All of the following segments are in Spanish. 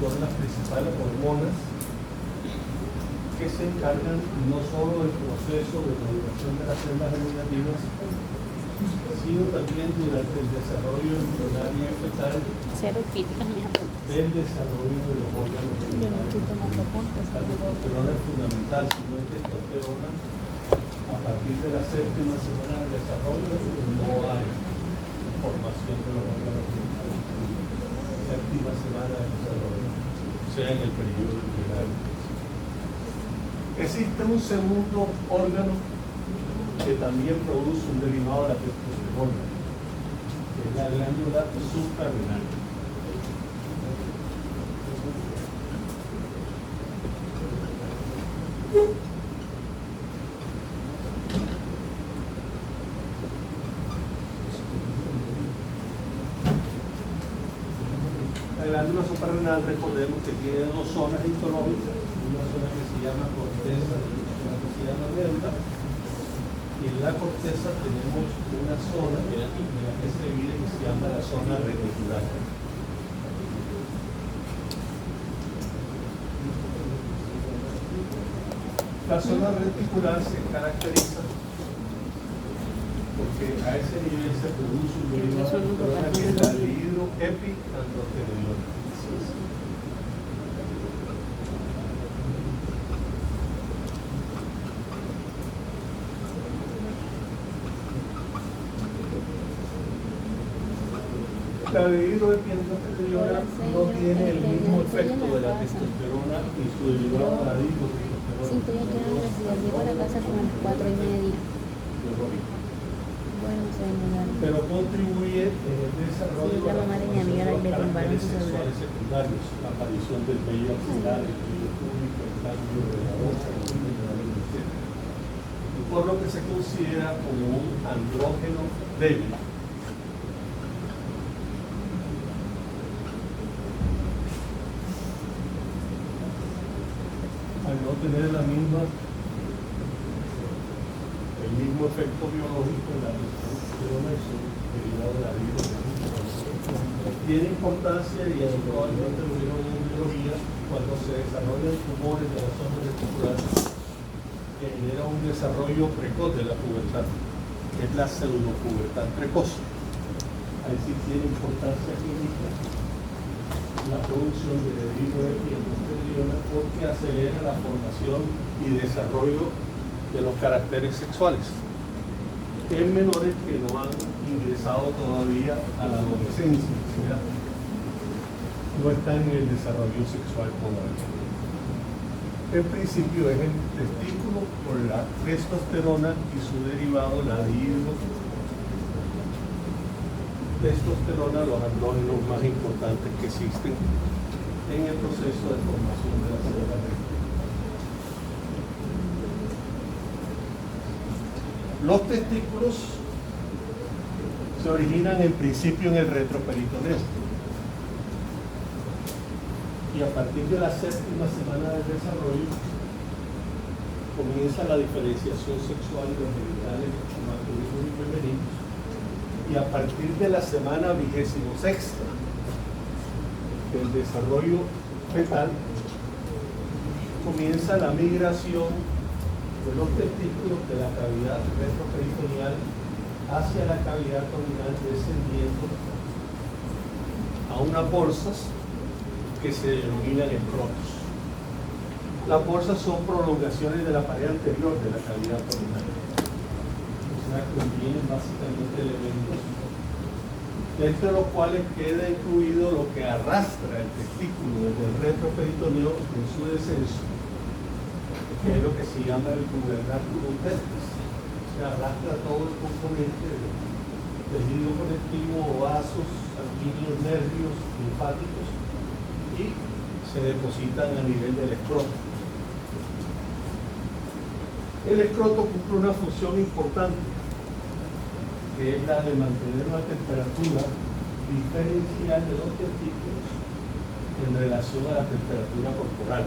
son las principales hormonas que se encargan no solo del proceso de maduración de las células vegetativas, sino también durante el desarrollo embrionario y fetal del desarrollo de los órganos genitales. La testosterona es fundamental, si no hay testosterona, a partir de la séptima semana del desarrollo no hay formación de los órganos genitales. Séptima semana del desarrollo, o sea, en el periodo embrionario. Existe un segundo órgano que también produce un derivado de la testosterona, que es la glándula suprarrenal. La glándula suprarrenal, recordemos que tiene dos zonas histológicas, una zona que se llama corteza y una zona que se llama médula. Y en la corteza tenemos una zona en la que se divide que se llama la zona reticular. La zona reticular se caracteriza porque a ese nivel se produce un derivado de testosterona que es la dihidroepiandrosterona. La dihidroepiandrosterona no tiene el mismo efecto de la testosterona y su derivado la dihidrotestosterona. Sí, estoy aquí en la universidad, llego a la casa como a las 4:30. Bueno, se demoraron. Pero contribuye en el desarrollo Sí, la mamá de mi amiga le tumbaron caracteres su celular. sexuales secundarios, la aparición del vello axilar, el vello púbico, el cambio de la boca, etc. Por lo que se considera como un andrógeno débil. Al no tener el mismo efecto biológico en la testosterona y su derivado de la dihidrotestosterona. Tiene importancia y actualmente lo vieron en biología cuando se desarrollan tumores de la zona reticular que genera un desarrollo precoz de la pubertad, que es la pseudopubertad precoz. Ahí sí tiene importancia clínica la producción de dihidroepiandrosterona porque acelera la formación y desarrollo de los caracteres sexuales en menores que no han ingresado todavía a la adolescencia, ¿verdad? No están en el desarrollo sexual todavía. En principio es el testículo por la testosterona y su derivado, la dihidrotestosterona, los andrógenos más importantes que existen en el proceso de formación de la célula recta. Los testículos se originan en principio en el retroperitoneo y a partir de la séptima semana del desarrollo comienza la diferenciación sexual de los genitales masculinos y femeninos y a partir de la semana 26ª del desarrollo fetal comienza la migración de los testículos de la cavidad retroperitoneal hacia la cavidad abdominal, descendiendo a unas bolsas que se denominan escrotos. Las bolsas son prolongaciones de la pared anterior de la cavidad abdominal. O sea, contienen básicamente elementos, entre los cuales queda incluido lo que arrastra el testículo desde el retroperitoneo en su descenso, que es lo que se llama el gubernáculo testis. Se arrastra todo el componente del tejido conectivo, vasos, sanguíneos, nervios, linfáticos, y se depositan a nivel del escroto. El escroto cumple una función importante, que es la de mantener una temperatura diferencial de los testículos en relación a la temperatura corporal.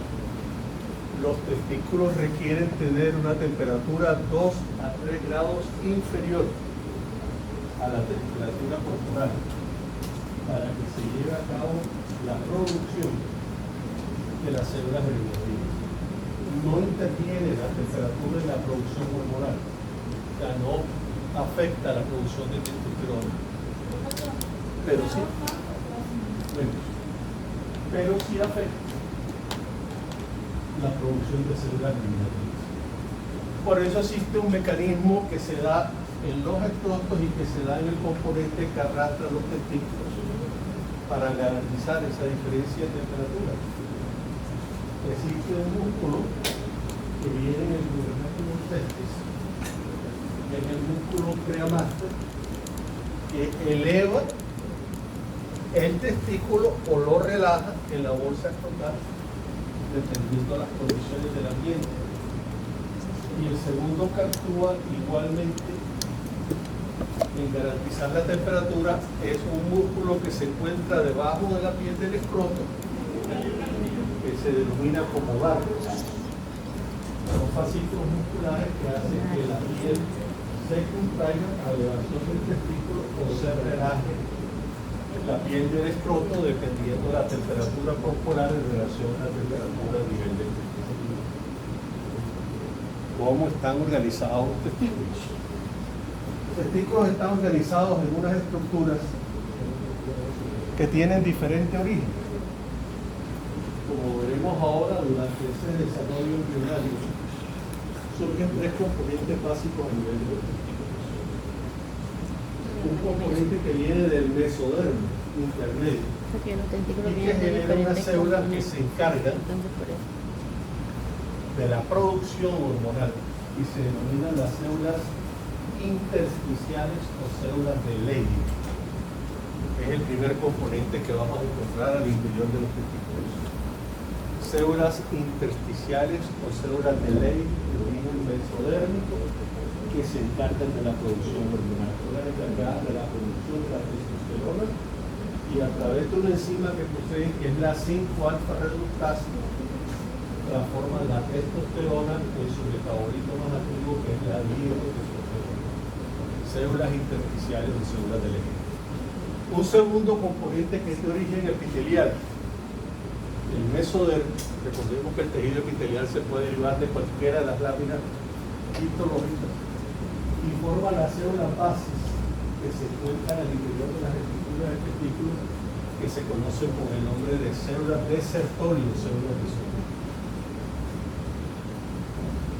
Los testículos requieren tener una temperatura 2 a 3 grados inferior a la temperatura corporal para que se lleve a cabo la producción de las células germinativas. No interviene la temperatura en la producción hormonal, o sea, no afecta la producción de testosterona, pero sí afecta la producción de células germinativas. Por eso existe un mecanismo que se da en los estrostos y que se da en el componente que arrastra los testículos para garantizar esa diferencia de temperatura. Existe un músculo que viene en el lubricante testis, que es el músculo preamaster, que eleva el testículo o lo relaja en la bolsa escrotal dependiendo de las condiciones del ambiente. Y el segundo que actúa igualmente en garantizar la temperatura es un músculo que se encuentra debajo de la piel del escroto, que se denomina como barro. Son fascículos musculares que hacen que la piel se contraiga a elevación del testículo o se relaje la piel del escroto dependiendo de la temperatura corporal en relación a la temperatura a nivel del testículo. ¿Cómo están organizados los testículos? Los testículos están organizados en unas estructuras que tienen diferente origen. Como veremos ahora, durante ese desarrollo embrionario, surgen tres componentes básicos a nivel de los testículos. Un componente que viene del mesodermo intermedio y que genera unas células que se encargan de la producción hormonal y se denominan las células intersticiales o células de Leydig. Es el primer componente que vamos a encontrar al interior de los testículos. Células intersticiales o células de Leydig de origen mesodérmico que se encargan de la producción hormonal, son encargadas de la producción de la testosterona y a través de una enzima que poseen, que es la 5-alfa reductasa, transforman la testosterona en su metabolito más activo, que es la dihidrotestosterona. Células intersticiales o células de Leydig. Un segundo componente que es de origen epitelial, el mesodermo. Recordemos que el tejido epitelial se puede derivar de cualquiera de las láminas histológicas y forma las células bases que se encuentran al interior de las estructuras del testículo, que se conocen con el nombre de células de Sertoli o células de Sertoli.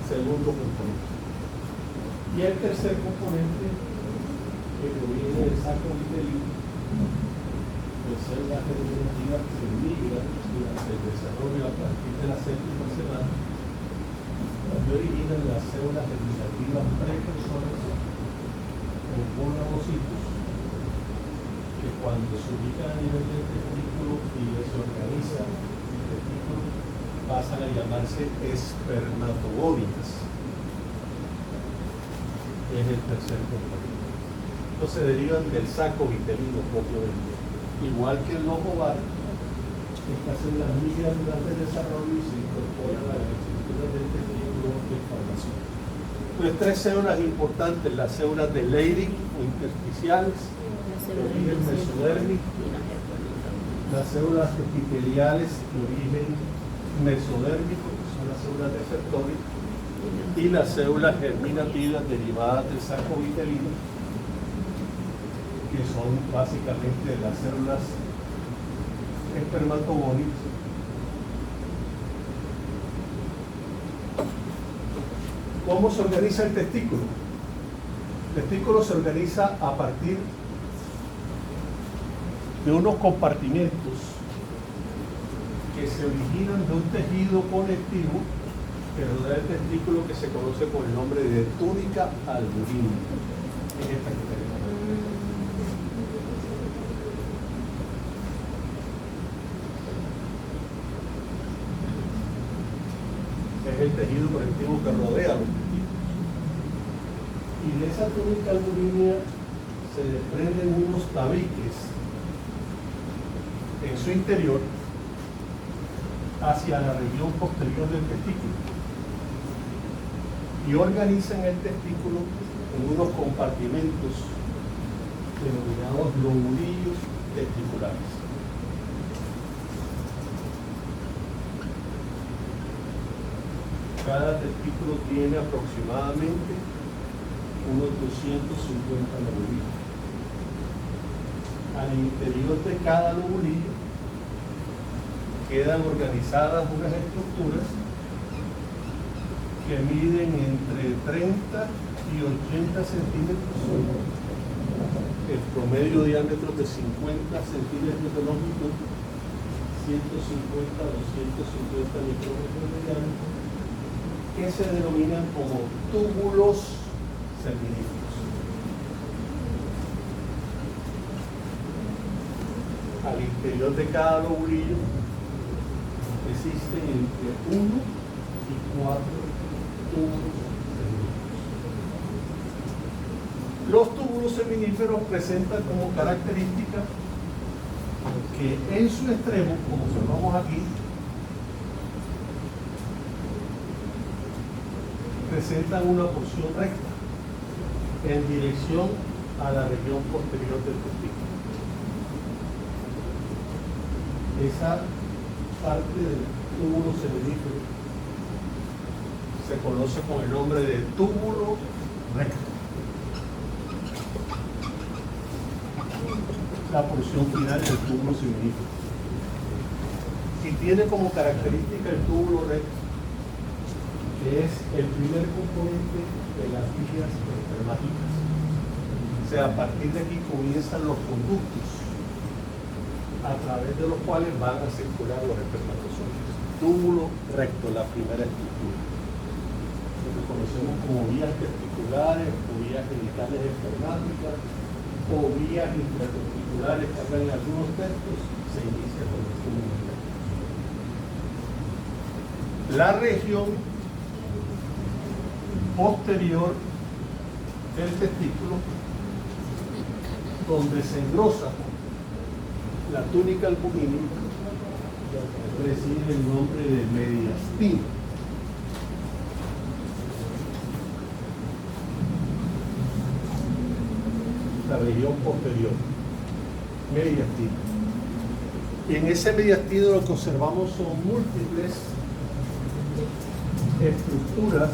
Segundo componente. Y el tercer componente, que proviene del saco vitelino, de células germinativas que se migran durante el desarrollo a partir de la séptima semana, que originan las células germinativas precursoras o monocitos, que cuando se ubican a nivel del testículo y se organiza el testículo, pasan a llamarse espermatogónidas. Es el tercer componente. Entonces derivan del saco vitelino propiamente. Igual que el los ovarios, estas células migran durante el desarrollo y se incorporan a las estructuras del testículo de formación. Entonces, tres células importantes: las células de Leydig o intersticiales, de origen mesodérmico, las células epiteliales de origen mesodérmico, que son las células de Sertoli, y las células germinativas derivadas del saco vitelino, que son básicamente las células espermatogónicas. ¿Cómo se organiza el testículo? El testículo se organiza a partir de unos compartimentos que se originan de un tejido conectivo que rodea el testículo, que se conoce con el nombre de túnica alburínica. Es esta que tenemos. Es el tejido conectivo que rodea los testículos. Y de esa túnica alburínica se desprenden unos tabiques en su interior hacia la región posterior del testículo y organizan el testículo en unos compartimentos denominados lobulillos testiculares. Cada testículo tiene aproximadamente unos 250 lobulillos. Al interior de cada lobulillo quedan organizadas unas estructuras que miden entre 30 y 80 centímetros, el promedio diámetro de 50 centímetros de longitud, 150 a 250 micrómetros de diámetro, que se denominan como túbulos seminíferos. Al interior de cada lobulillo existen entre 1 y 4 túbulos seminíferos. Los túbulos seminíferos presentan como característica que en su extremo, como observamos aquí, presentan una porción recta en dirección a la región posterior del testículo. Esa parte del túbulo seminífero se conoce con el nombre de túbulo recto. La porción final del túbulo seminífero. Y tiene como característica el túbulo recto, que es el primer componente de las vías espermáticas. O sea, a partir de aquí comienzan los conductos a través de los cuales van a circular los espermatozoides. Túbulo recto, la primera estructura. Lo que conocemos como vías testiculares o vías genitales espermáticas o vías intratesticulares que hablan en algunos textos, se inicia con el túbulo recto. La región posterior del testículo, donde se engrosa la túnica albumínica, recibe el nombre de mediastino. La región posterior, mediastino. Y en ese mediastino lo que observamos son múltiples estructuras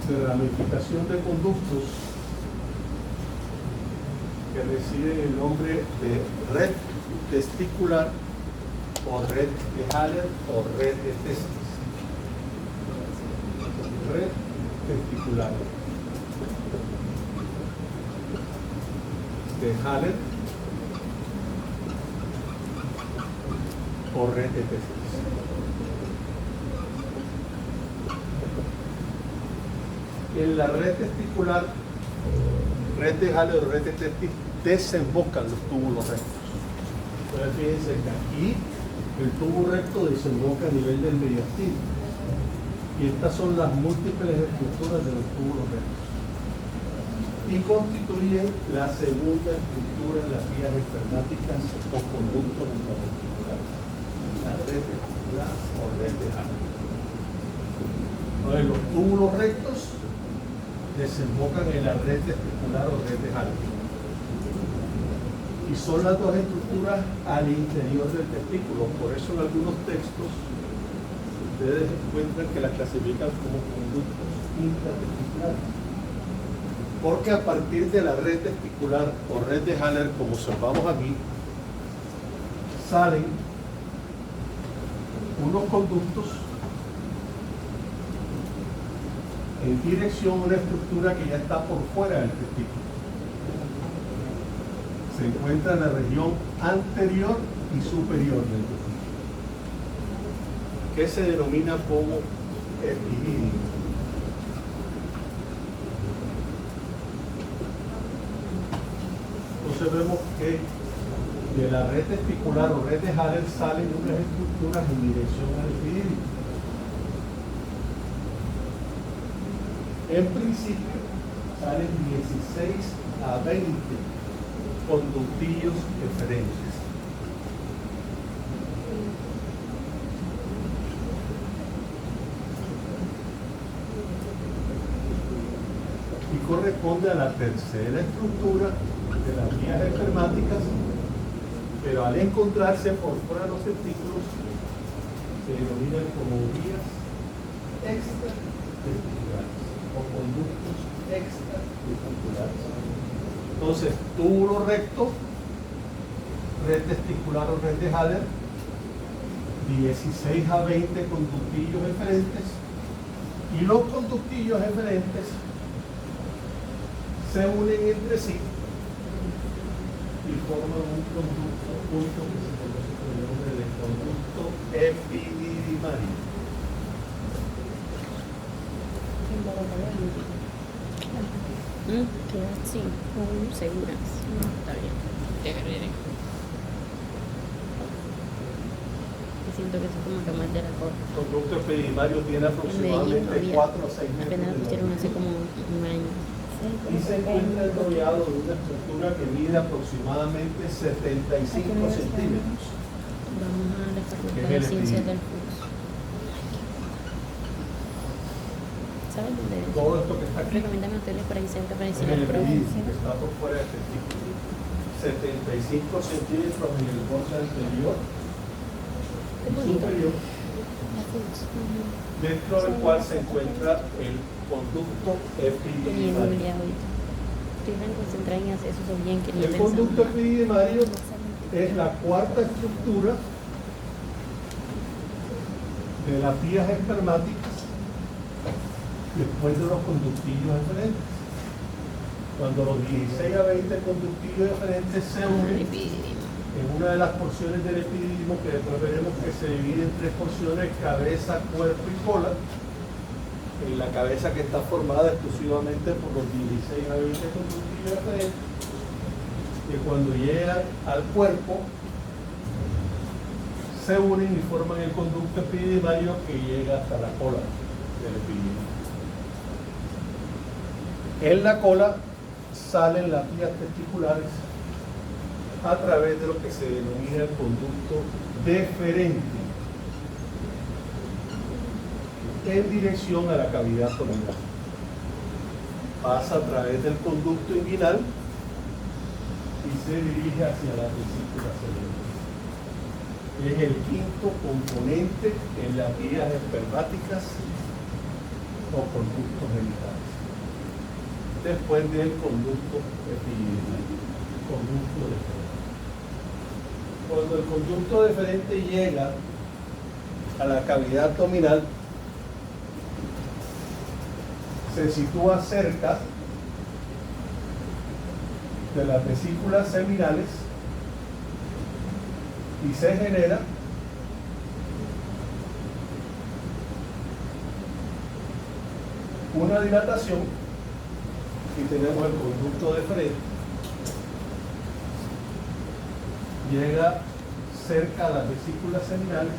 de ramificación de conductos que reciben el nombre de red testicular o red de Haller o red de testis. Red testicular de Haller o red de testis. En la red testicular, red de Haller o red de testis, desembocan los túbulos rectos. Entonces fíjense que aquí el tubo recto desemboca a nivel del mediastino. Y estas son las múltiples estructuras de los túbulos rectos. Y constituyen la segunda estructura en las vías espermáticas o conductos intratesticulares. La red testicular o red de Haller. Entonces los túbulos rectos desembocan en la red testicular o red de Haller. Y son las dos estructuras al interior del testículo. Por eso en algunos textos ustedes encuentran que las clasifican como conductos intratesticulares. Porque a partir de la red testicular o red de Haller, como observamos aquí, salen unos conductos en dirección a una estructura que ya está por fuera del testículo. Se encuentra en la región anterior y superior del testículo, que se denomina como epidídimo. Entonces vemos que de la red testicular o red de Haller salen unas estructuras en dirección al epidídimo. En principio salen 16 a 20 conductillos eferentes. Y corresponde a la tercera estructura de las vías espermáticas, pero al encontrarse por fuera de los testículos se denominan como vías extratesticulares o conductos extratesticulares. Entonces, túbulo recto, red testicular o red de Haller, 16 a 20 conductillos eferentes, y los conductillos eferentes se unen entre sí y forman un conducto único que se conoce con el nombre de conducto epididymario. Queda así, segura. Está bien. Siento que eso es como lo más de la cosa. El conducto epididymario tiene En Medellín aproximadamente había, 4 a 6 metros. apenas lo de pusieron longitud. hace como un año. Y se encuentra enrollado en una estructura que mide aproximadamente 75 centímetros. Vamos a la Facultad ¿Qué es de el Ciencias epidídimo? del Flujo. ¿Sabes dónde es? Todo esto que está aquí Recomiéndame hoteles para que cerca para es decir el el epidídimo, que provincia. está por fuera del testículo. 75 centímetros en el borde anterior Qué y bonito. superior, La Flux. dentro del cual se encuentra el conducto Tenía epididymario. googleado ahorita. Estoy tan concentrada en hacer eso bien que ni El pensaba. conducto epididymario es la cuarta estructura de las vías espermáticas después de los conductillos eferentes. Cuando los 16 a 20 conductillos eferentes se unen en una de las porciones del epidídimo, que después veremos que se divide en tres porciones: cabeza, cuerpo y cola. En la cabeza, que está formada exclusivamente por los 16 a 20 conductillos eferentes, que cuando llegan al cuerpo se unen y forman el conducto epididymario que llega hasta la cola del epidídimo. En la cola salen las vías testiculares a través de lo que se denomina el conducto deferente en dirección a la cavidad abdominal. Pasa a través del conducto inguinal y se dirige hacia la vesícula cerebral. Es el quinto componente en las vías espermáticas o conductos genitales, después del conducto epididymal, conducto deferente. Cuando el conducto deferente llega a la cavidad abdominal, se sitúa cerca de las vesículas seminales y se genera una dilatación, y tenemos el conducto deferente, llega cerca a las vesículas seminales,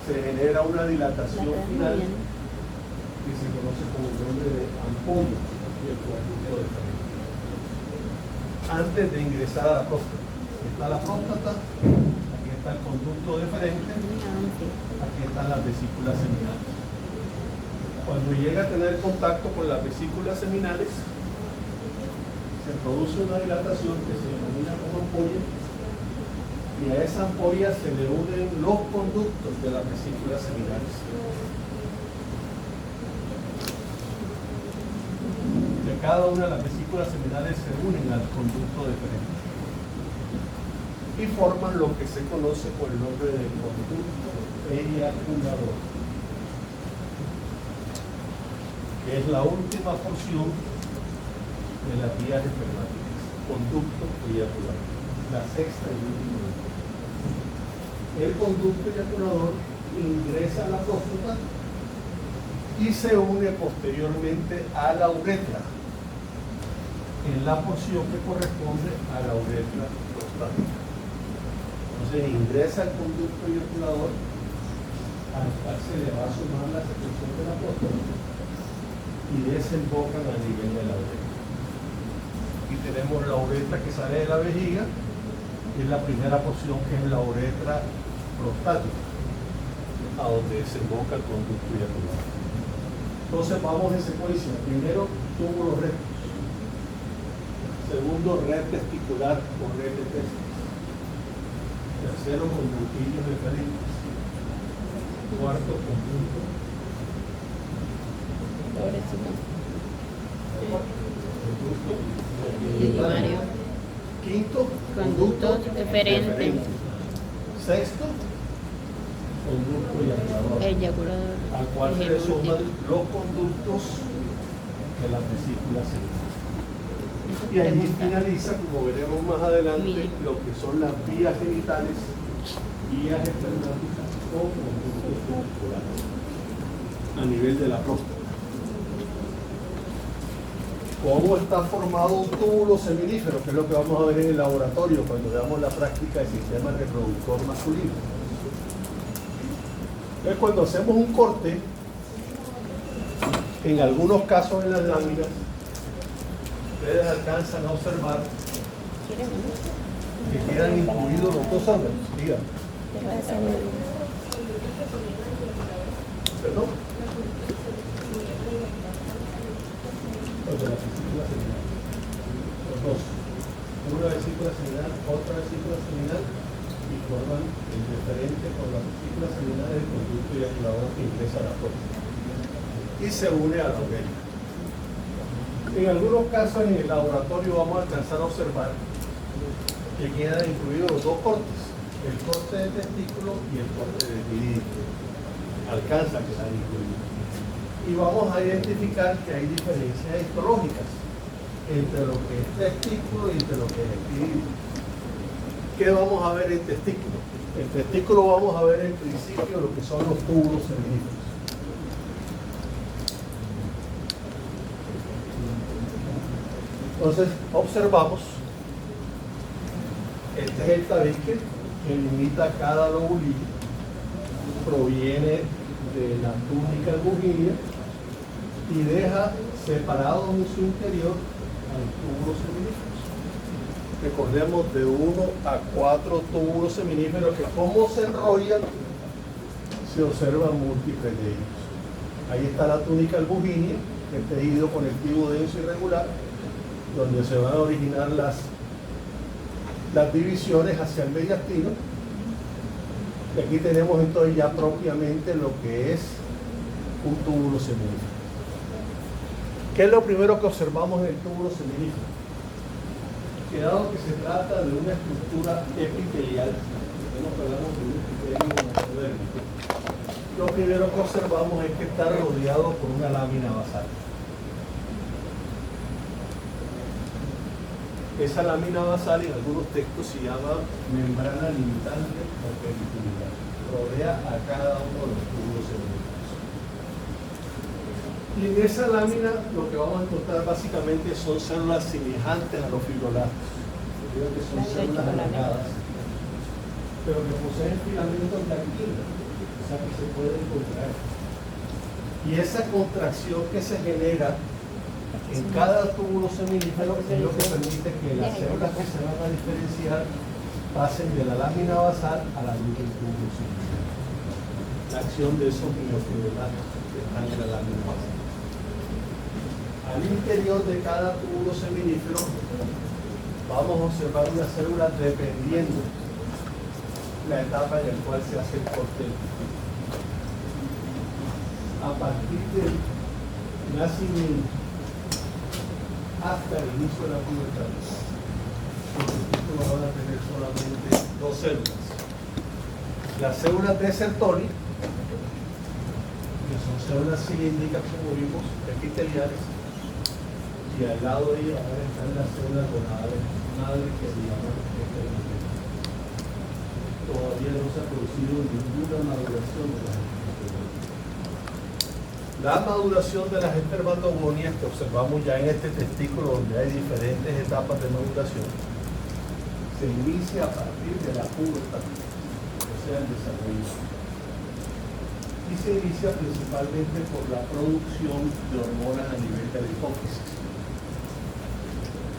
se genera una dilatación final que se conoce como el nombre de ampolla y el conducto deferente. Antes de ingresar a la próstata, está la próstata, aquí está el conducto deferente, aquí están las vesículas seminales. Cuando llega a tener contacto con las vesículas seminales, se produce una dilatación que se denomina como ampolla, y a esa ampolla se le unen los conductos de las vesículas seminales. De cada una de las vesículas seminales se unen al conducto deferente y forman lo que se conoce por el nombre de conducto eyaculador, que es la última porción de las vías espermáticas, conducto eyaculador, la sexta y última. El conducto eyaculador ingresa a la próstata y se une posteriormente a la uretra, en la porción que corresponde a la uretra prostática. Entonces ingresa el conducto eyaculador, al cual se le va a sumar la secreción de la próstata y desembocan a nivel de la uretra. Y tenemos la uretra que sale de la vejiga, y es la primera porción, que es la uretra prostática, a donde desemboca el conducto eyaculador. Entonces vamos en secuencia. Primero, túbulos rectos. Segundo, red testicular o red de testis. Tercero, conductillos deferentes. Cuarto, conducto Pobrecito. Y Y Mario. quinto, Conducto deferente. Sexto, conducto eyaculador, Eyaculador. al cual Es se el le suman último. los conductos de la vesícula seminal. Esa Y ahí pregunta. finaliza, como veremos más adelante, Bien. lo que son las vías genitales, vías espermáticas o conductos testiculares a nivel de la próstata. ¿Cómo está formado un túbulo seminífero? Que es lo que vamos a ver en el laboratorio cuando veamos la práctica del sistema reproductor masculino. Entonces, cuando hacemos un corte, en algunos casos en las láminas, ustedes alcanzan a observar ¿Quieres uno? que quedan incluidos los dos órganos. Diga, Te va a hacer uno. ¿perdón? Los de la vesícula seminal. Los dos. Una vesícula seminal, otra vesícula seminal, y forman el referente con la vesícula seminal del conducto eyaculador que ingresa a la próstata. Y se une a la orella. En algunos casos en el laboratorio vamos a alcanzar a observar que quedan incluidos los dos cortes, el corte de testículo y el corte de epidídimo. Alcanza a quedar incluido. Y vamos a identificar que hay diferencias histológicas entre lo que es testículo y entre lo que es epidídimo. ¿Qué vamos a ver en testículo? En testículo vamos a ver en principio lo que son los túbulos seminíferos. Entonces observamos, este es el tabique que limita cada lobulillo, proviene de la túnica albuginea y deja separado en su interior a los túbulos seminíferos. Recordemos de 1 a 4 túbulos seminíferos que como se enrollan se observan múltiples de ellos. Ahí está la túnica albuginea, el tejido conectivo denso irregular, donde se van a originar las divisiones hacia el mediastino. Y aquí tenemos entonces ya propiamente lo que es un túbulo seminífero. ¿Qué es lo primero que observamos en el túbulo seminífero? Que dado que se trata de una estructura epitelial, hablamos de un epitelio hemodérmico, lo primero que observamos es que está rodeado por una lámina basal. Esa lámina basal en algunos textos se llama membrana limitante o periturbar. Rodea a cada uno de los túbulos seminíferos. Y en esa lámina lo que vamos a encontrar básicamente son células semejantes a los fibroblastos. Creo que son células alargadas, pero que poseen filamentos de actina, o sea que se pueden contraer. Y esa contracción que se genera en cada túbulo seminífero es lo que permite que las células que se van a diferenciar pasen de la lámina basal a la luz del túbulo seminífero. La acción de esos miofibroblastos que están en la lámina basal. Al interior de cada túbulo seminífero vamos a observar una célula dependiendo la etapa en la cual se hace el corte del testículo. A partir del nacimiento hasta el inicio de la pubertad, los testículos van a tener solamente dos células. Las células de Sertoli, que son células cilíndricas, como vimos, epiteliales, y al lado de ellas están las células gonadales madre que se llaman espermatozoides. Todavía no se ha producido ninguna maduración de las espermatogonias. La maduración de las espermatogonias que observamos ya en este testículo, donde hay diferentes etapas de maduración, se inicia a partir de la pubertad, o sea, el desarrollo. Y se inicia principalmente por la producción de hormonas a nivel de la hipófisis.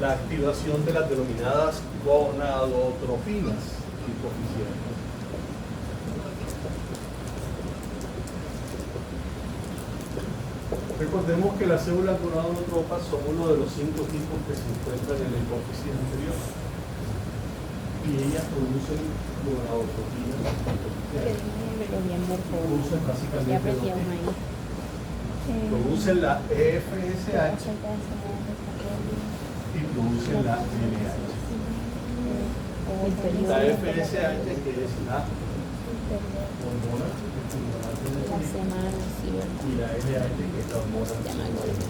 La activación de las denominadas gonadotropinas hipofisiales. Recordemos que las células gonadotropas son uno de los 5 tipos que se encuentran en la hipófisis anterior. Y ellas producen gonadotropinas hipofisiales. Producen básicamente Ya dos apreciamos tipos. ahí. Producen la EFSH y producen la LH. La FSH, que es la hormona estimulante del la semana, sí, y la LH, que es la hormona ya me acuerdo.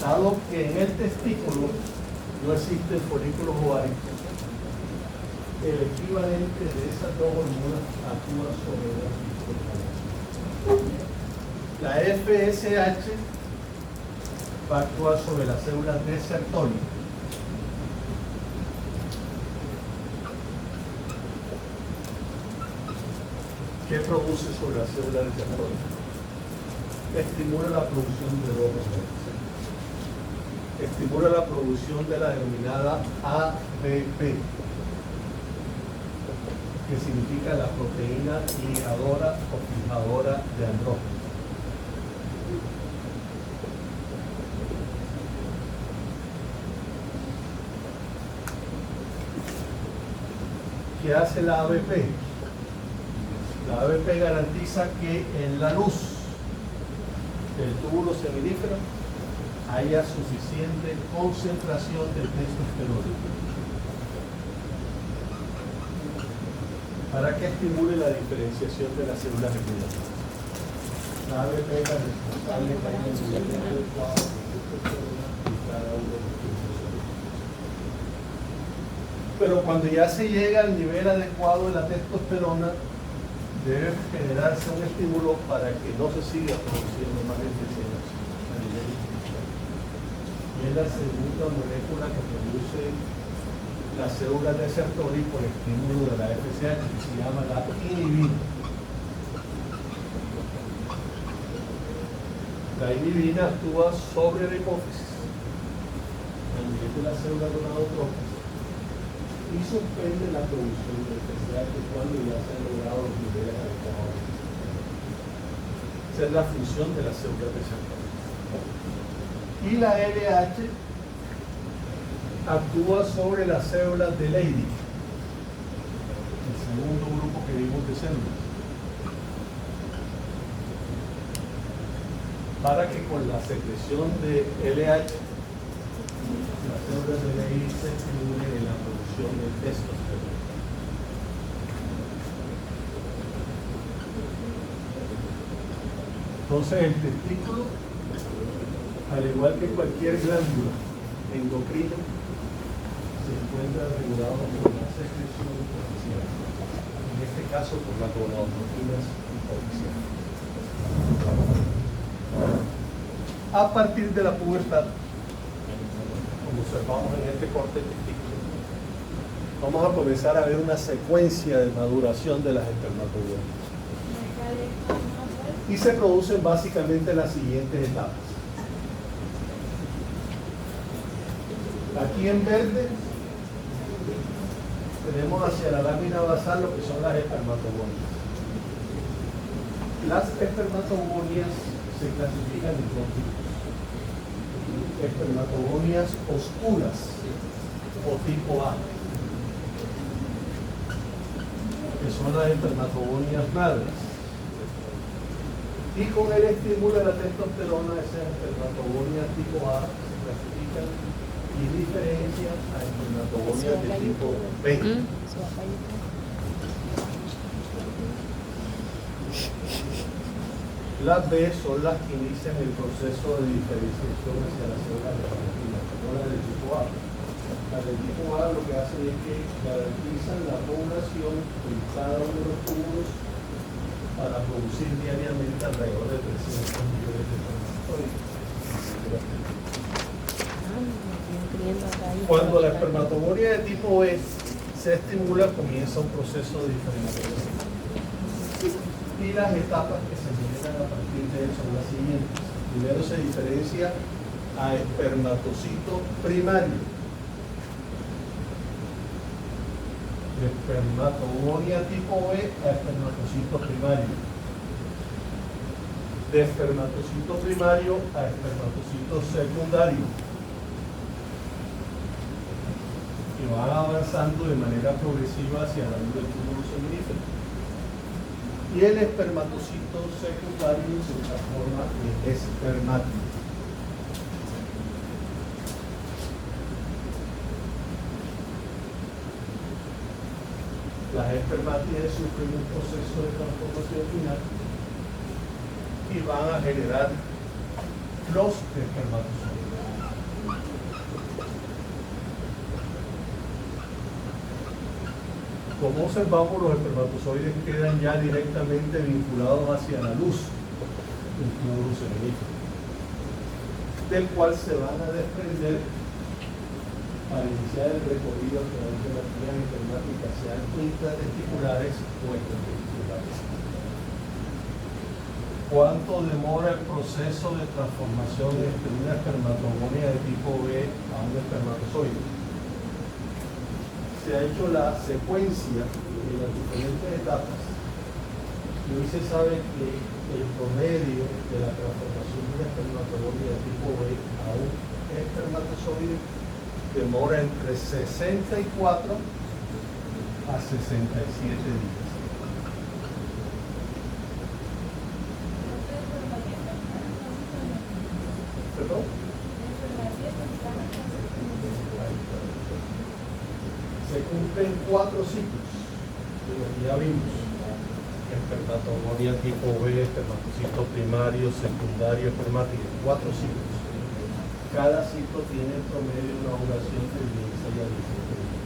dado que en el testículo no existen folículos ováricos, el equivalente de esas dos hormonas actúa sobre la célula. La FSH va a actuar sobre las células de Sertoli. ¿Qué produce sobre las células de Sertoli? Estimula la producción de dos hormonas. Estimula la producción de la denominada ABP, que significa la proteína ligadora o fijadora de andrógeno. ¿Qué hace la ABP? La ABP garantiza que en la luz del túbulo seminífero haya suficiente concentración de testosterona para que estimule la diferenciación de las células reproductivas. La ABP es la responsable de que haya un nivel adecuado de testosterona en cada uno de los cromos. Pero cuando ya se llega al nivel adecuado de la testosterona, debe generarse un estímulo para que no se siga produciendo más testosterona a nivel individual. Y es la segunda molécula que produce las células de Sertoli por estímulo de la FSH, que se llama la inhibina. La inhibina actúa sobre la hipófisis, a nivel de las células gonadotróficas, y suspende la producción de FSH cuando ya se han logrado los niveles adecuados. Esa es la función de las células de Sertoli. Y la LH actúa sobre las células de Leydig, el segundo grupo que vimos de células, para que con la secreción de LH las células de Leydig se estimulen en la producción de testosterona. Entonces el testículo, al igual que cualquier glándula endocrina, se encuentra regulado por la secreción hipofisial, en este caso por las gonadotrofinas hipofisiales. A partir de la pubertad, como observamos en este corte testículo, vamos a comenzar a ver una secuencia de maduración de las espermatozoides. Y se producen básicamente las siguientes etapas. Aquí en verde tenemos hacia la lámina basal lo que son las espermatogonias. Las espermatogonias se clasifican en dos tipos: espermatogonias oscuras o tipo A, que son las espermatogonias madres, y con el estímulo de la testosterona esas espermatogonias tipo A se clasifican y diferencian a espermatogonias de tipo B. Las B son las que inician el proceso de diferenciación hacia las células reproductivas, no las del tipo A. Las del tipo A lo que hacen es que garantizan la población en cada uno de los túbulos para producir diariamente alrededor de 300 millones de espermatozoides. Cuando la espermatogonia de tipo B se estimula, comienza un proceso de diferenciación. Y las etapas que se generan a partir de él son las siguientes. Primero se diferencia a espermatocito primario. De espermatogonia tipo B a espermatocito primario. De espermatocito primario a espermatocito secundario. Y van avanzando de manera progresiva hacia la luz del túbulo seminífero. y el espermatocito secundario se transforma en espermátido. Las espermátidas sufren un proceso de transformación final y van a generar los espermatozoides. Como observamos, los espermatozoides quedan ya directamente vinculados hacia la luz del túbulo semenífero, del cual se van a desprender para iniciar el recorrido a través de las vías espermáticas, sean intratesticulares o extratesticulares. ¿Cuánto demora el proceso de transformación de una espermatogonia de tipo B a un espermatozoide? Se ha hecho la secuencia de las diferentes etapas y hoy se sabe que el promedio de la transformación de una espermatogonia de tipo B a un espermatozoide demora entre 64 a 67 días. ¿Perdón? Se cumplen 4 ciclos de lo que ya vimos: espermatogonia tipo B, espermatocito primario, secundario, espermático. 4 ciclos. Cada ciclo tiene en promedio una duración de 16 a 17 días.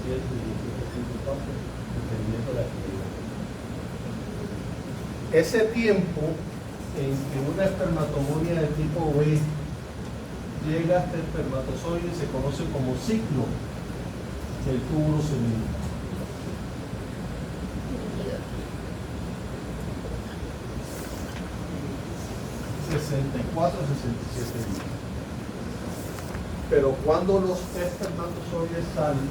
17, 17, 54, dependiendo de la actividad. Ese tiempo en que una espermatogonia de tipo B llega hasta el espermatozoide se conoce como ciclo del túbulo semenífero. 64 a 67 días. Pero cuando los espermatozoides salen,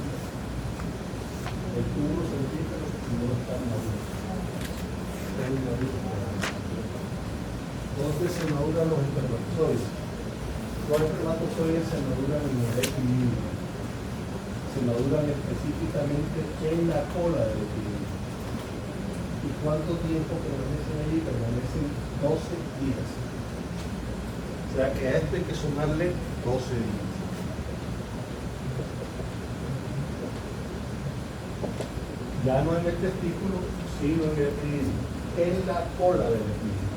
el túbulo semenífero no está maduro. ¿Dónde se maduran los espermatozoides? Los espermatozoides se maduran en el epidídimo. Se maduran específicamente en la cola del epidídimo. ¿Y cuánto tiempo permanecen allí? Permanecen 12 días. O sea que a esto hay que sumarle 12 días. Ya no en el testículo, sino en el epidídimo, en la cola del epidídimo.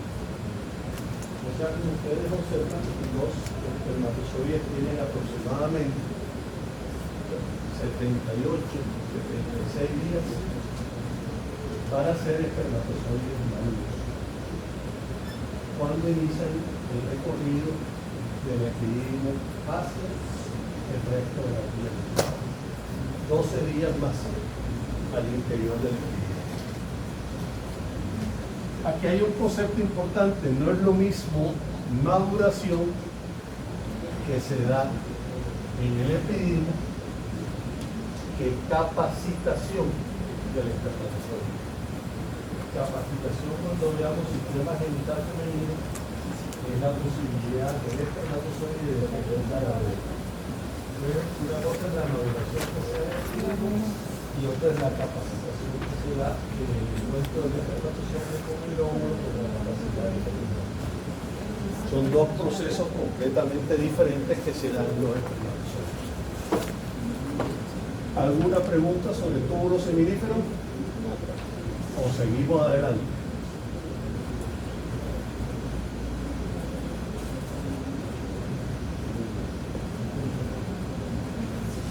O sea, como ustedes observan, los espermatozoides tienen aproximadamente 78, 76 días para ser espermatozoides maduros, cuando inician el recorrido del epidídimo hacia el resto de la piel. 12 días más al interior del epidídimo. Aquí hay un concepto importante: no es lo mismo maduración que se da en el epidídimo que capacitación del espermatozoide. Capacitación, cuando veamos sistema genital femenino, es la posibilidad del espermatozoide de poder dar a luz. Una cosa es la maduración que se da y otra es la capacitación que se da en el encuentro del espermatozoide con el óvulo con la capacidad de fecundar. Son dos procesos completamente diferentes que se dan en los espermatozoides. ¿Alguna pregunta sobre túbulo seminífero? ¿O seguimos adelante?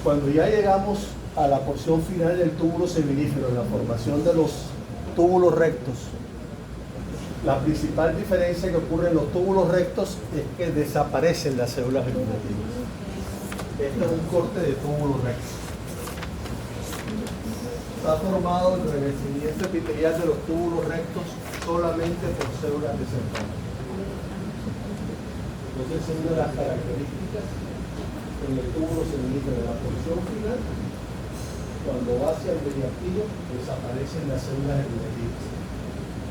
Cuando ya llegamos a la porción final del túbulo seminífero, en la formación de los túbulos rectos, la principal diferencia que ocurre en los túbulos rectos es que desaparecen las células germinativas. Este es un corte de túbulo recto. Está formado el revestimiento epitelial de los túbulos rectos solamente por células de Sertoli. Entonces, es una de las características en el túbulo seminífero de la porción final. Cuando va hacia el mediastino, desaparecen las células germinativas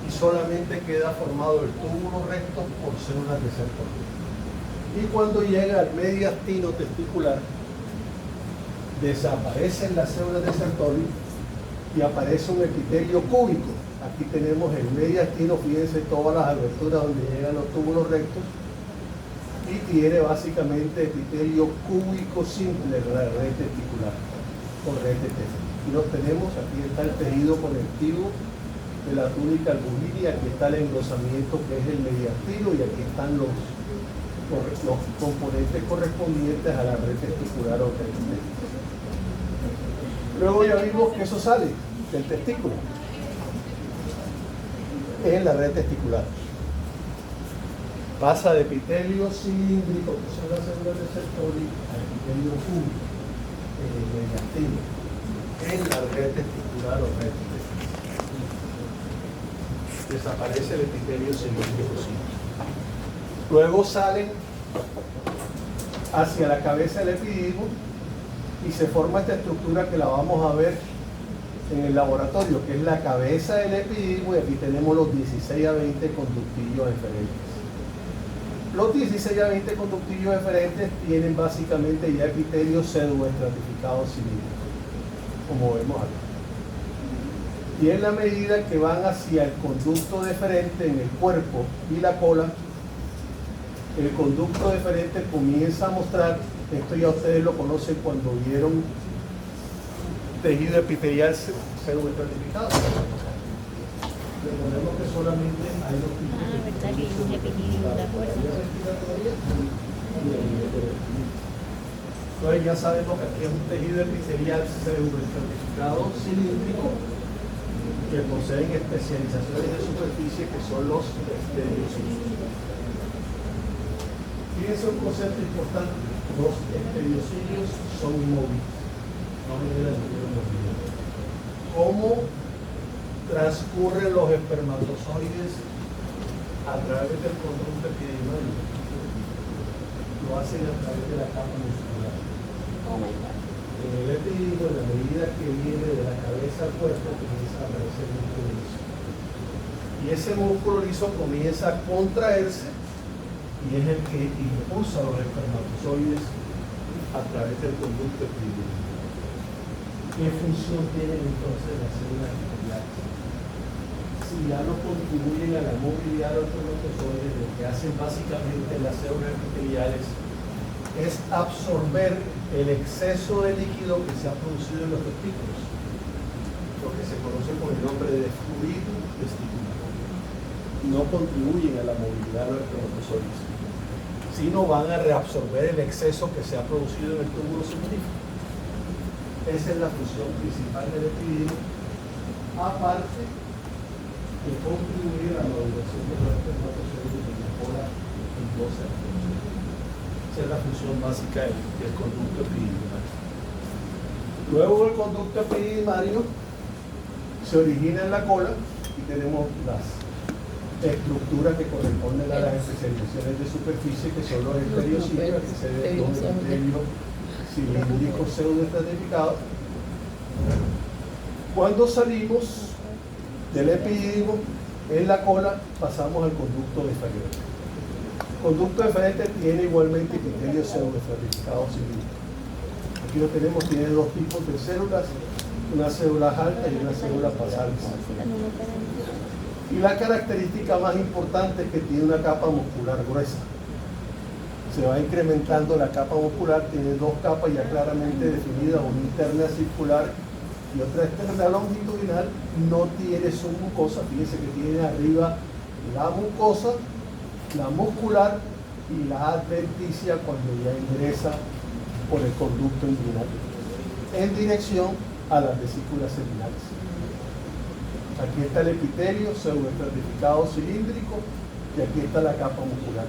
y solamente queda formado el túbulo recto por células de Sertoli. Y cuando llega al mediastino testicular, desaparecen las células de Sertoli y aparece un epitelio cúbico. Aquí tenemos el mediastino, fíjense todas las aberturas donde llegan los túbulos rectos, y tiene básicamente epitelio cúbico simple de la red testicular o red testicular. Aquí los tenemos, aquí está el tejido conectivo de la túnica albuginia, aquí está el engrosamiento que es el mediastino, y aquí están los componentes correspondientes a la red testicular o red testicular. Luego ya vimos que eso sale del testículo, en la red testicular. Pasa de epitelio cilíndrico, que son las células receptores, al epitelio cúbico, mediastino, en la red testicular o red testicular. Desaparece el epitelio cilíndrico simple. Luego salen hacia la cabeza del epididimo y se forma esta estructura que la vamos a ver en el laboratorio, que es la cabeza del epididimo, y aquí tenemos los 16 a 20 conductillos eferentes. Los 16 a 20 conductillos eferentes tienen básicamente ya epitelio pseudoestratificado cilíndrico, como vemos acá. Y en la medida que van hacia el conducto deferente en el cuerpo y la cola, el conducto deferente comienza a mostrar, esto ya ustedes lo conocen cuando vieron tejido epitelial pseudoestratificado. Recordemos que solamente hay dos tipos de verdad que es un epitelio de acuerdo. Entonces ya sabemos que aquí es un tejido epitelial pseudoestratificado cilíndrico que poseen especializaciones de superficie que son los epiteliocitos. Fíjense un concepto importante: los epiteliocitos son inmóviles, no generan ningún movimiento. ¿Cómo transcurren los espermatozoides a través del conducto epidimal? Lo hacen a través de la capa muscular. Oh my God. En el epididimo, en la medida que viene de la cabeza al cuerpo, comienza a aparecer músculo liso. Y ese músculo liso comienza a contraerse y es el que impulsa a los espermatozoides a través del conducto epidimal. ¿Qué función tienen entonces las células epiteliales? Si ya no contribuyen a la movilidad de los espermatozoides, lo que hacen básicamente las células epiteliales es absorber el exceso de líquido que se ha producido en los testículos, lo que se conoce por el nombre de fluido testicular. No contribuyen a la movilidad de los espermatozoides, sino van a reabsorber el exceso que se ha producido en el túbulo científico. Esa es la función principal del epididimo, aparte de contribuir a la ovulación de los espermatozoides que mejora en 12 años. Esa es la función básica del conducto epididimario. Luego el conducto epididimario se origina en la cola y tenemos las estructuras que corresponden a las especializaciones de superficie, que son los epiteliocitos, que se ven los epitelios cilíndricos pseudoestratificados. Cuando salimos del epididimo, en la cola pasamos al conducto deferente. El conducto deferente tiene igualmente epitelio pseudoestratificado cilíndrico. Aquí lo tenemos, tiene dos tipos de células, unas células altas y unas células basales. Y la característica más importante es que tiene una capa muscular gruesa. Se va incrementando la capa muscular, tiene dos capas ya claramente definidas, una interna circular y otra externa longitudinal. No tiene submucosa, fíjense que tiene arriba la mucosa, la muscular y la adventicia cuando ya ingresa por el conducto inguinal en dirección a las vesículas seminales. Aquí está el epitelio pseudoestratificado cilíndrico y aquí está la capa muscular.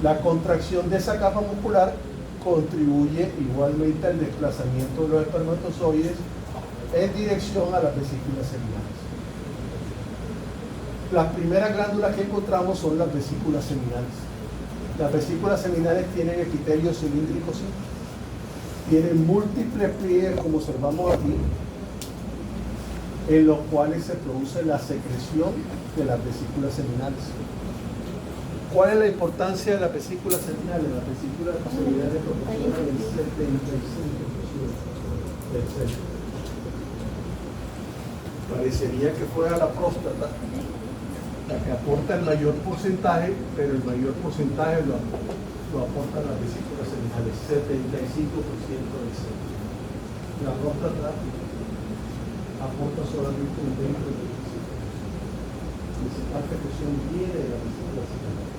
La contracción de esa capa muscular contribuye igualmente al desplazamiento de los espermatozoides en dirección a las vesículas seminales. Las primeras glándulas que encontramos son las vesículas seminales. Las vesículas seminales tienen epitelio cilíndrico simple, tienen múltiples pliegues, como observamos aquí, en los cuales se produce la secreción de las vesículas seminales. ¿Cuál es la importancia de las vesículas seminales? Las vesículas seminales proporcionan el 75% del centro. parecería que fuera la próstata la que aporta el mayor porcentaje, pero el mayor porcentaje lo aportan las vesículas seminales, 75% del seno. La próstata aporta solamente un 20%. La principal secreción viene de la vesícula seminal.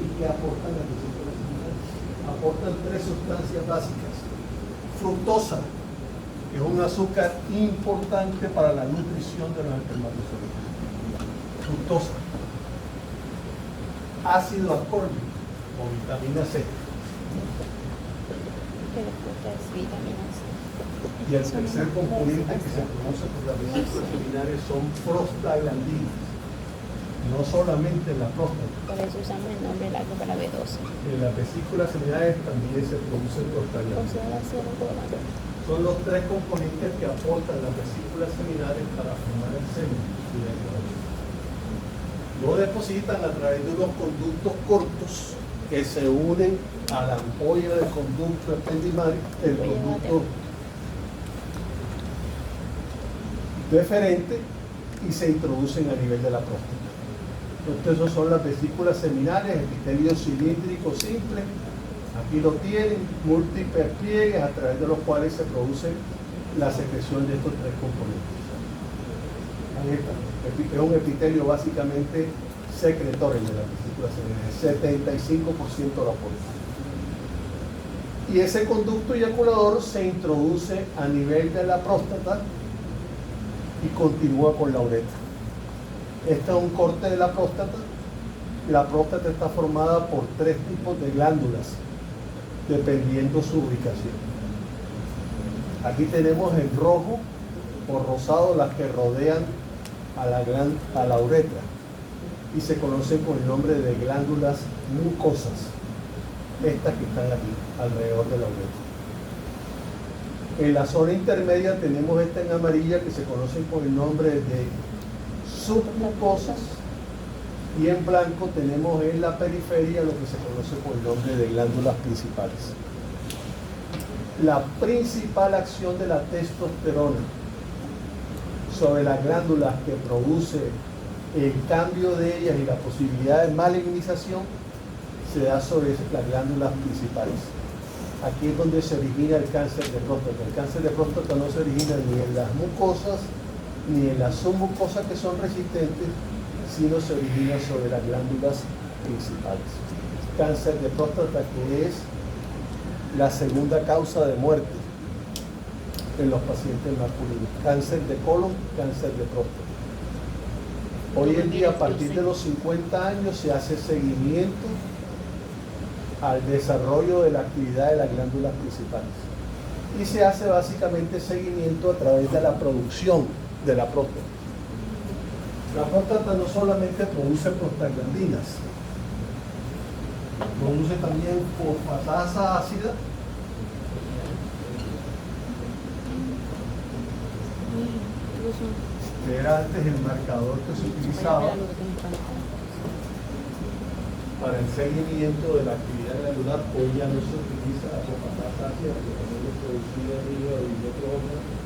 ¿Y qué aportan las vesículas seminales? Aportan tres sustancias básicas. Fructosa, que es un azúcar importante para la nutrición de los espermatozoides. Fructosa. Ácido ascórbico o vitamina C. Pero fruta es vitamina C. Y el tercer componente que se produce por las vesículas seminales son prostaglandinas. No solamente en la próstata. Por eso usamos el nombre largo para B12. En las vesículas seminales también se producen prostaglandinas. Consideración global. Son los tres componentes que aportan las vesículas seminales para formar el semen. Lo depositan a través de unos conductos cortos que se unen a la ampolla del conducto ependimal, el conducto deferente, y se introducen a nivel de la próstata. Entonces, esos son las vesículas seminales, epitelio cilíndrico simple. Aquí lo tienen, múltiples pliegues a través de los cuales se produce la secreción de estos tres componentes. Ahí está. Es un epitelio básicamente secretor el de la vesícula seminal, 75% lo aporta. Y ese conducto eyaculador se introduce a nivel de la próstata y continúa con la uretra. Este es un corte de la próstata. La próstata está formada por tres tipos de glándulas, dependiendo su ubicación. Aquí tenemos en rojo o rosado las que rodean a la uretra y se conocen con el nombre de glándulas mucosas, estas que están aquí alrededor de la uretra. En la zona intermedia tenemos esta en amarilla que se conocen con el nombre de submucosas, y en blanco tenemos en la periferia lo que se conoce con el nombre de glándulas principales. La principal acción de la testosterona sobre las glándulas que produce el cambio de ellas y la posibilidad de malignización se da sobre las glándulas principales. Aquí es donde se origina el cáncer de próstata. El cáncer de próstata no se origina ni en las mucosas ni en las submucosas que son resistentes, sino se origina sobre las glándulas principales. Cáncer de próstata, que es la segunda causa de muerte en los pacientes masculinos. Cáncer de colon, cáncer de próstata. Hoy en día, a partir de los 50 años, se hace seguimiento al desarrollo de la actividad de las glándulas principales. Y se hace básicamente seguimiento a través de la producción de la próstata. La próstata no solamente produce prostaglandinas, produce también fosfatasa ácida, que era antes el marcador que se utilizaba para el seguimiento de la actividad glandular. Hoy ya no se utiliza la fosfatasa ácida, porque también es producida en hígado y otros órganos.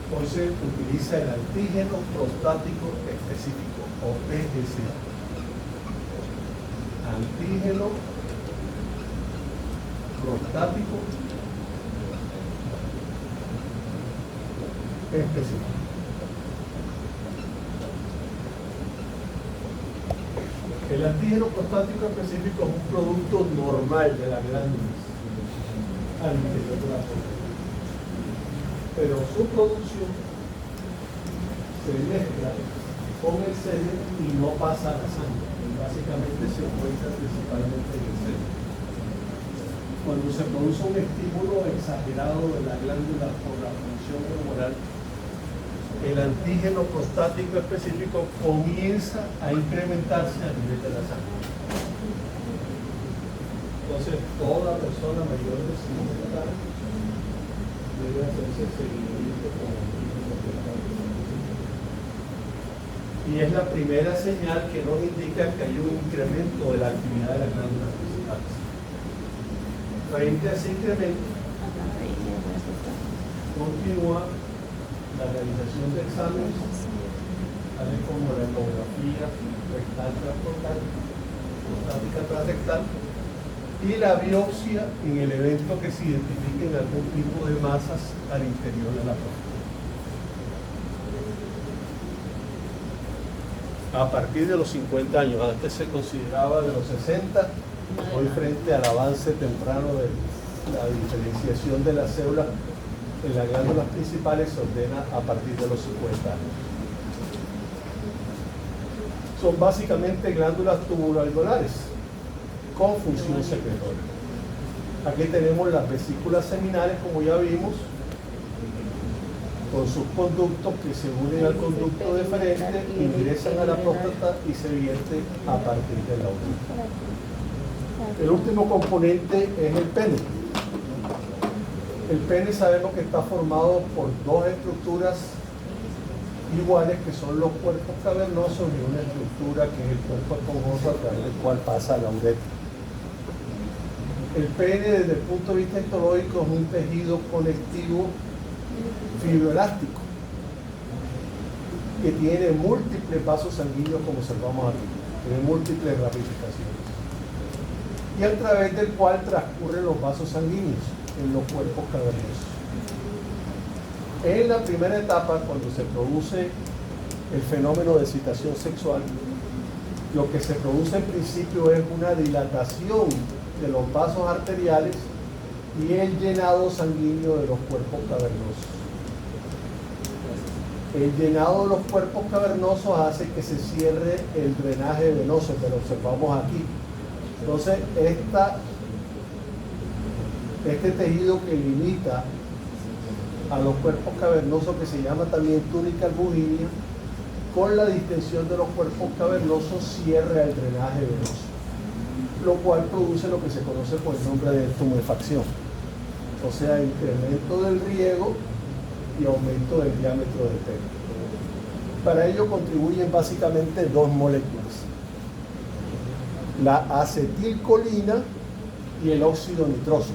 Hoy se utiliza el antígeno prostático específico, o PSA. Antígeno prostático específico. El antígeno prostático específico es un producto normal de las glándulas al interior de la próstata, pero su producción se mezcla con el semen y no pasa a la sangre. Básicamente se encuentra principalmente en el semen. Cuando se produce un estímulo exagerado de la glándula por la función hormonal, el antígeno prostático específico comienza a incrementarse a nivel de la sangre. Entonces, toda persona mayor de 50 años debe hacerse seguimiento con antígeno prostático. Y es la primera señal que nos indica que hay un incremento de la actividad de las glándulas principales. Frente a ese incremento, continúa la realización de exámenes, tales como la ecografía rectal transfrontal, prostática transrectal, y la biopsia en el evento que se identifiquen algún tipo de masas al interior de la próstata. A partir de los 50 años, antes se consideraba de los 60, hoy frente al avance temprano de la diferenciación de las células en las glándulas principales se ordena a partir de los 50 años. Son básicamente glándulas tubuloalveolares con función secretoria. Aquí tenemos las vesículas seminales, como ya vimos, con sus conductos que se unen al conducto deferente, ingresan a la próstata y se vierte a partir de la orina. El último componente es el pene. El pene sabemos que está formado por dos estructuras iguales, que son los cuerpos cavernosos, y una estructura que es el cuerpo esponjoso a través del cual pasa la uretra. El pene, desde el punto de vista histológico, es un tejido conectivo fibroelástico que tiene múltiples vasos sanguíneos, como observamos aquí, tiene múltiples ramificaciones, y a través del cual transcurren los vasos sanguíneos en los cuerpos cavernosos. En la primera etapa, cuando se produce el fenómeno de excitación sexual, lo que se produce en principio es una dilatación de los vasos arteriales y el llenado sanguíneo de los cuerpos cavernosos. El llenado de los cuerpos cavernosos hace que se cierre el drenaje venoso, que lo observamos aquí. Entonces, este tejido que limita a los cuerpos cavernosos, que se llama también túnica albuginea, con la distensión de los cuerpos cavernosos cierra el drenaje venoso, lo cual produce lo que se conoce por el nombre de tumefacción, o sea, incremento del riego y aumento del diámetro del pene. Para ello contribuyen básicamente dos moléculas: la acetilcolina y el óxido nitroso.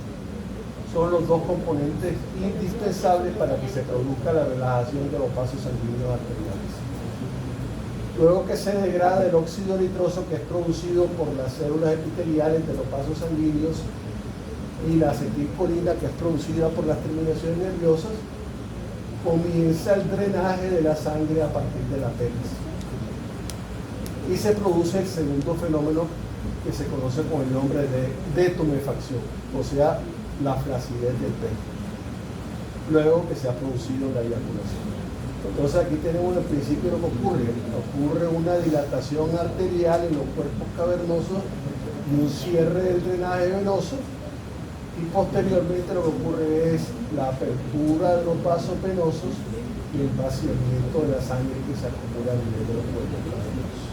Son los dos componentes indispensables para que se produzca la relajación de los vasos sanguíneos arteriales. Luego que se degrada el óxido nitroso, que es producido por las células epiteliales de los vasos sanguíneos, y la acetilcolina, que es producida por las terminaciones nerviosas, comienza el drenaje de la sangre a partir de la pelvis. Y se produce el segundo fenómeno, que se conoce con el nombre de tumefacción, o sea, la flacidez del pene, luego que se ha producido la eyaculación. Entonces aquí tenemos el principio lo que ocurre una dilatación arterial en los cuerpos cavernosos y un cierre del drenaje venoso, y posteriormente lo que ocurre es la apertura de los vasos venosos y el vaciamiento de la sangre que se acumula a nivel de los cuerpos cavernosos.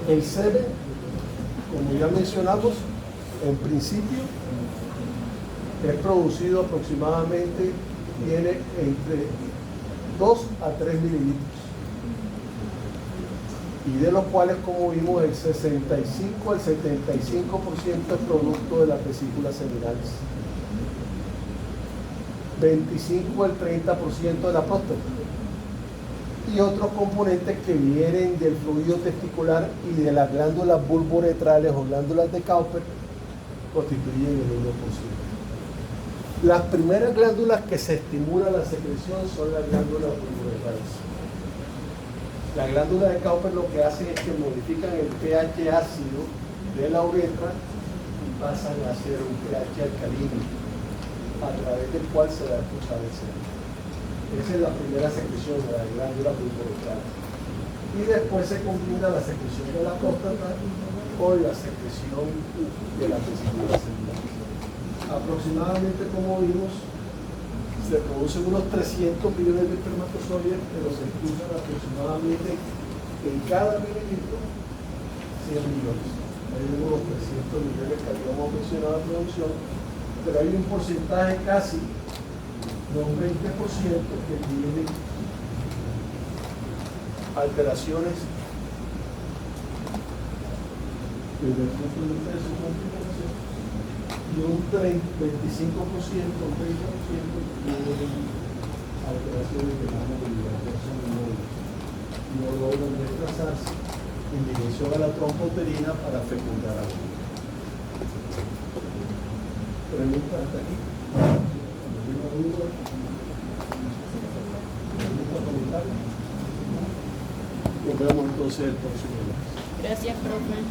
El semen, como ya mencionamos, en principio es producido aproximadamente, tiene entre 2 a 3 mililitros, y de los cuales, como vimos, el 65 al 75% es producto de las vesículas seminales, 25 al 30% de la próstata, y otros componentes que vienen del fluido testicular y de las glándulas bulboretrales o glándulas de Cowper constituyen el 1%. Las primeras glándulas que se estimulan la secreción son las glándulas bulboretrales. Las glándulas de Cowper lo que hacen es que modifican el pH ácido de la uretra y pasan a ser un pH alcalino, a través del cual se da expulsar el semen. Esa es la primera secreción de las glándulas bulboretrales. Y después se combina la secreción de la próstata con la secreción de las vesículas seminales. Aproximadamente, como vimos, se producen unos 300 millones de espermatozoides, pero se expulsan aproximadamente en cada mililitro 100 millones. Hay unos 300 millones que habíamos mencionado en la producción, pero hay un porcentaje casi de un 20% que tiene alteraciones desde el punto de vista de su configuración y un 25%, un 30% tienen alteraciones de la movilidad, que son inmóviles. No logran desplazarse en dirección a la trompa uterina para fecundar a la vida. Pregunta hasta aquí. ¿Alguna duda? ¿Alguna comentario? Nos vemos entonces el próximo día. Gracias, profe.